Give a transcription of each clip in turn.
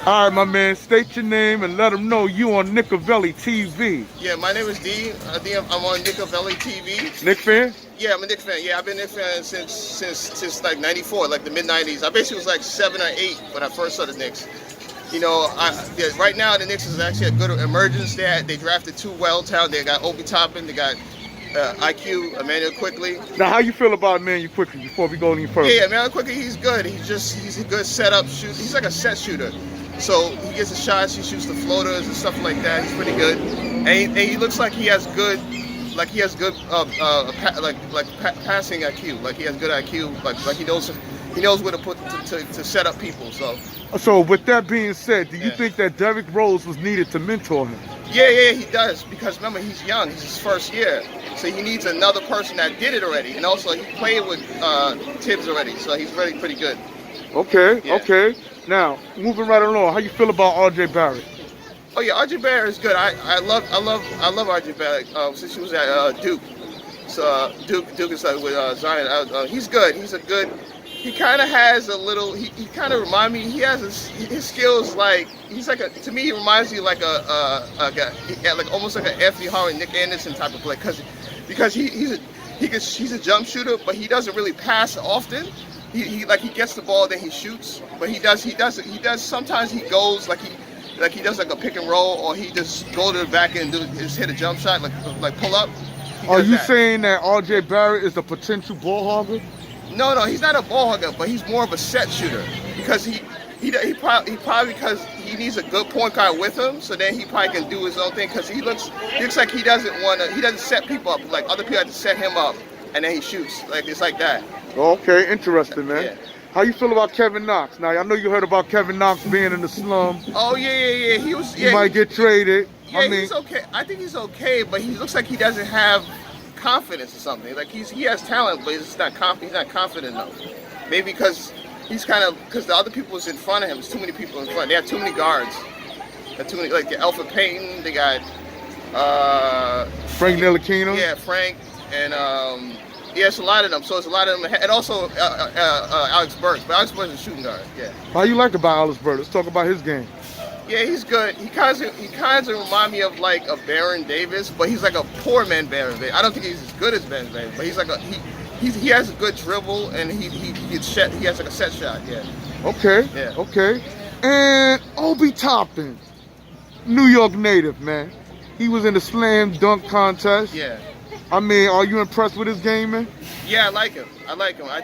All right, my man, state your name and let them know you on Nicovelli TV. Yeah, my name is D. I'm on Nicovelli TV. Nick fan? Yeah, I'm a Knicks fan. Yeah, I've been a Knicks fan since like '94, like the mid '90s. I basically was like 7 or 8 when I first saw the Knicks. You know, right now the Knicks is actually a good emergence. They drafted 2 well-talented. They got Obi Toppin. They got IQ, Emmanuel Quickly. Now, how you feel about Emmanuel Quickly before we go any further? Yeah, Emmanuel Quickly, he's good. He's a good setup shooter. He's like a set shooter. So he gets the shots, he shoots the floaters and stuff like that. He's pretty good, and he looks like he has good, passing IQ. Like he has good IQ. Like he knows where to put to set up people. So with that being said, do you think that Derrick Rose was needed to mentor him? Yeah, he does, because remember, he's young. He's his first year, so he needs another person that did it already, and also he played with Tibbs already, so he's really pretty good. Okay, Yeah. okay. Now, moving right along, how you feel about R.J. Barrett? Oh yeah, R.J. Barrett is good. I love R.J. Barrett since he was at Duke. So Duke is like with Zion. He's good. He's a good. He kind of has a little. He kind of reminds me. He has his skills like he's like to me he reminds me like like almost like an Anthony Howard, Nick Anderson type of play because he's a jump shooter, but he doesn't really pass often. He gets the ball, then he shoots, but he does sometimes he goes like he does like a pick and roll, or he just go to the back end and just hit a jump shot like pull up. Are you saying that R.J. Barrett is a potential ball hogger? No, he's not a ball hugger, but he's more of a set shooter because he probably because he needs a good point guard with him, so then he probably can do his own thing because he looks like he doesn't set people up, like other people have to set him up and then he shoots, like it's like that. Okay, interesting, man. Yeah. How you feel about Kevin Knox? Now, I know you heard about Kevin Knox being in the slum. Oh yeah. He might get traded. Yeah, he's okay. I think he's okay, but he looks like he doesn't have confidence or something. Like he has talent, but he's not confident enough. Maybe because the other people was in front of him. There's too many people in front. They have too many guards. They have too many, like the Alfred Payton. They got Frank Ntilikina. Yeah, Frank and it's a lot of them. So it's a lot of them, and also Alex Burks. But Alex Burks is a shooting guard. Yeah. How you like about Alex Burks? Let's talk about his game. Yeah, he's good. He kind of remind me of like a Baron Davis, but he's like a poor man Baron Davis. I don't think he's as good as Baron Davis, but he's like he has a good dribble, and he has like a set shot. Yeah. Okay. Yeah. Okay. And Obi Toppin, New York native, man. He was in the slam dunk contest. Yeah. I mean, are you impressed with his game, man? Yeah, I like him. I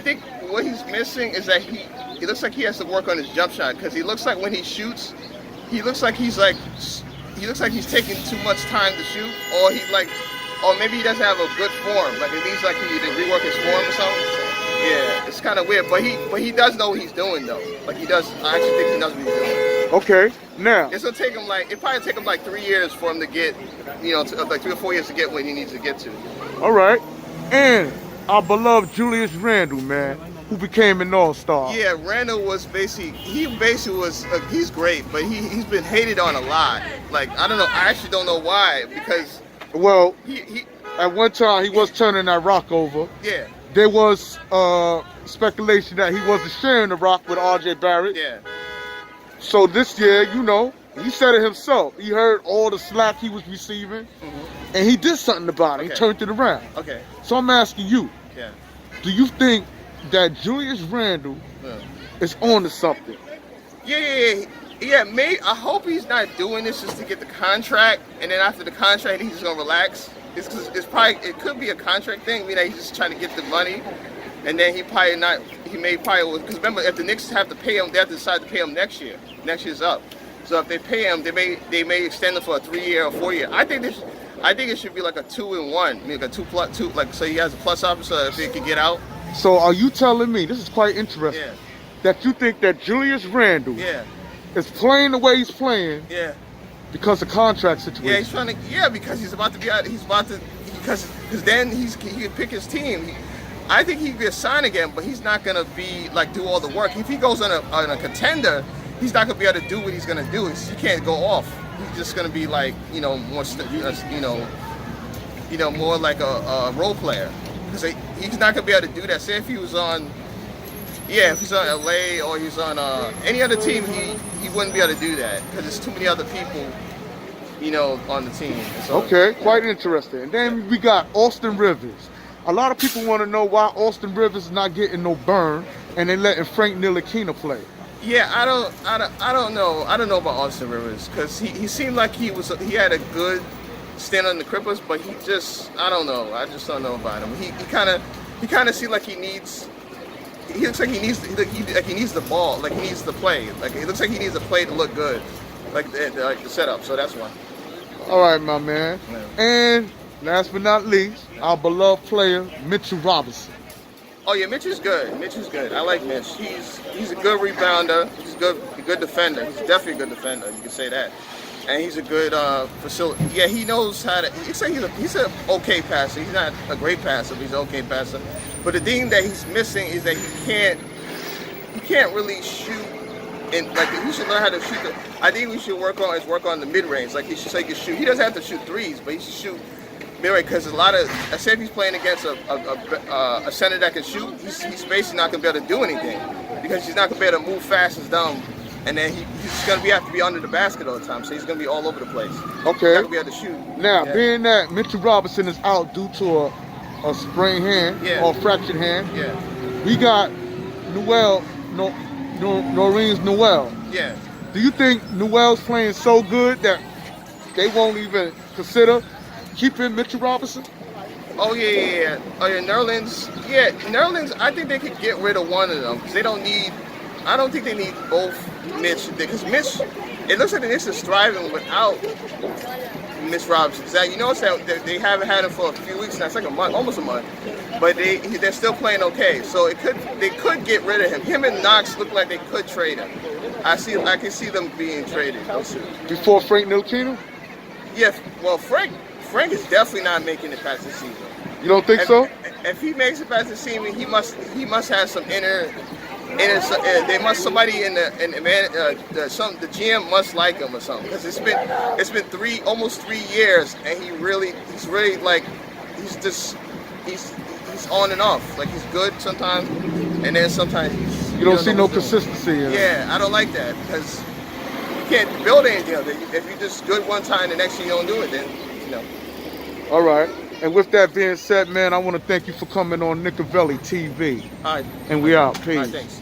think what he's missing is that he looks like he has to work on his jump shot, because he looks like when he shoots, he looks like he's taking too much time to shoot, or maybe he doesn't have a good form. Like it needs he need to rework his form or something. Yeah, it's kind of weird, but he does know what he's doing though. Like he does. I actually think he knows what he's doing. Okay, now it probably take him like 3 years for him to get, like 3 or 4 years to get where he needs to get to. All right, and our beloved Julius Randle, man, who became an all-star. Yeah, Randle was he's great, but he's been hated on a lot. Like I don't know, I actually don't know why, because he at one time he was turning that rock over. Yeah. There was speculation that he wasn't sharing the rock with R.J. Barrett. Yeah. So this year, he said it himself. He heard all the slack he was receiving, and he did something about it. Okay. He turned it around. Okay. So I'm asking you, Yeah. do you think that Julius Randle is on to something? Yeah. Maybe I hope he's not doing this just to get the contract, and then after the contract, he's just gonna relax. It could be a contract thing. I mean, he's just trying to get the money, and then because remember, if the Knicks have to pay him, they have to decide to pay him next year. Next year's up. So if they pay him, they may extend him for a 3-year or 4-year. I think it should be like a 2-and-1. I mean, like a 2+2, like so he has a plus officer if he can get out. So are you telling me, this is quite interesting, that you think that Julius Randle is playing the way he's playing because of contract situation? Yeah, he's trying to. Because he's about to be out. Because then he can pick his team. I think he can get signed again, but he's not gonna be do all the work. If he goes on a contender, he's not gonna be able to do what he's gonna do. He can't go off. He's just gonna be more more like a role player, because he's not gonna be able to do that. Say if he was on, Yeah, if he's on LA or he's on any other team, he wouldn't be able to do that because there's too many other people, on the team. So, Okay, quite interesting. And then we got Austin Rivers. A lot of people want to know why Austin Rivers is not getting no burn and they letting Frank Ntilikina play. Yeah, I don't know. I don't know about Austin Rivers because he seemed like he had a good stand on the Clippers, but I don't know. I just don't know about him. He kind of seems like he looks like he needs the ball, like he needs to play. Like it looks like he needs to play to look good, like the setup. So that's why. All right, my man. Yeah. And last but not least, our beloved player Mitchell Robertson. Oh yeah, Mitch is good. Mitch is good. I like Mitch. He's a good rebounder. He's a good defender. He's definitely a good defender. You can say that. And he's a good facility. Yeah, he knows how to. He's an okay passer. He's not a great passer, but he's an okay passer. But the thing that he's missing is that he can't really shoot. And like he should learn how to shoot. I think we should work on the mid range. Like he can shoot. He doesn't have to shoot threes, but he should shoot mid range because I say if he's playing against a center that can shoot, he's basically not gonna be able to do anything because he's not gonna be able to move fast as them. And then he's gonna have to be under the basket all the time, so he's gonna be all over the place. Okay. He's not gonna be able to shoot. Now, being that Mitchell Robinson is out due to a sprained hand or fractured hand, we got Noreen's Noel. Yeah. Do you think Noel's playing so good that they won't even consider keeping Mitchell Robinson? Oh yeah. Oh yeah, Nerlens. Yeah, Nerlens. I think they could get rid of one of them because they don't need. I don't think they need both Mitch because Mitch. It looks like the Knicks is thriving without Mitch Robinson. You notice that they haven't had him for a few weeks now. It's like a month, almost a month, but they're still playing okay. So they could get rid of him. Him and Knox look like they could trade him. I can see them being traded. Before Frank Ntilikina? Yeah. Well, Frank is definitely not making it past the season. You don't think so? If he makes it past the season, he must have some inner. Somebody in the GM must like him or something because it's been almost 3 years and he's really like he's on and off. Like he's good sometimes and then sometimes you don't see no consistency in it. Yeah, I don't like that because you can't build anything. If you're just good one time, the next year you don't do it, then All right. And with that being said, man, I want to thank you for coming on Nicovelli TV. All right. And we out. Peace. All right, thanks.